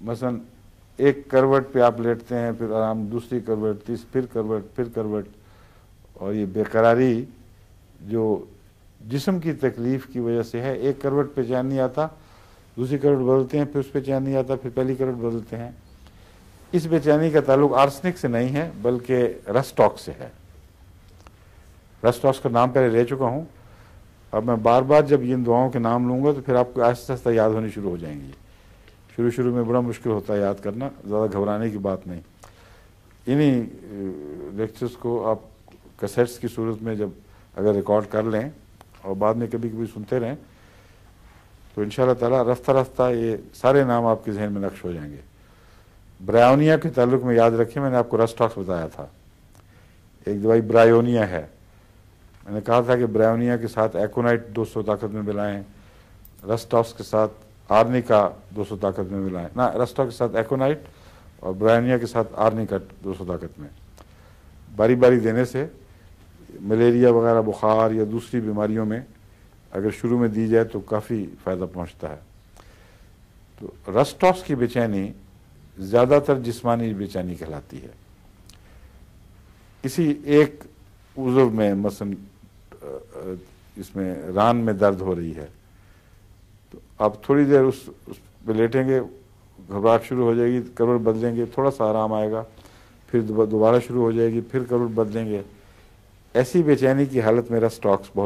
मसलन एक करवट पे आप लेटते हैं, फिर आराम, दूसरी करवट, फिर करवट, फिर करवट, और ये बेकरारी जो जिस्म की तकलीफ़ की वजह से है। एक करवट पे चैन नहीं आता, दूसरी करवट बदलते हैं, फिर उस पर चैन नहीं आता, फिर पहली करवट बदलते हैं। इस बेचैनी का ताल्लुक आर्सेनिक से नहीं है बल्कि रस्टॉक से है। रस्टॉक्स का नाम पहले ले चुका हूँ, अब मैं बार बार जब इन दुआओं के नाम लूँगा तो फिर आपको आहिस्ता आहिस्ता याद होनी शुरू हो जाएंगी। शुरू शुरू में बड़ा मुश्किल होता है याद करना, ज़्यादा घबराने की बात नहीं। इन्हीं लेक्चर्स को आप कैसेट्स की सूरत में जब अगर रिकॉर्ड कर लें और बाद में कभी कभी सुनते रहें तो इंशाअल्लाह ताला रफ्ता रफ्ता ये सारे नाम आपके जहन में नक्श हो जाएंगे। ब्रायोनिया के ताल्लुक में याद रखें, मैंने आपको रस्टॉक्स बताया था, एक दवाई ब्रायोनिया है। मैंने कहा था कि ब्रायोनिया के साथ एकोनाइट 200 ताकत में मिलाएं, रस्टॉक्स के साथ आर्निका 200 ताकत में मिलाएं, ना रस्टॉक्स के साथ एकोनाइट और ब्रायोनिया के साथ आर्निका 200 ताकत में। बारी बारी देने से मलेरिया वगैरह बुखार या दूसरी बीमारियों में अगर शुरू में दी जाए तो काफ़ी फ़ायदा पहुंचता है। तो रस्टॉक्स की बेचैनी ज़्यादातर जिस्मानी बेचैनी कहलाती है। किसी एक उज़्व में मसलन इसमें रान में दर्द हो रही है तो आप थोड़ी देर उस पे लेटेंगे, घबराहट शुरू हो जाएगी, करवट बदलेंगे, थोड़ा सा आराम आएगा, फिर दोबारा शुरू हो जाएगी, फिर करवट बदलेंगे। ऐसी बेचैनी की हालत में रस्टॉक्स बहुत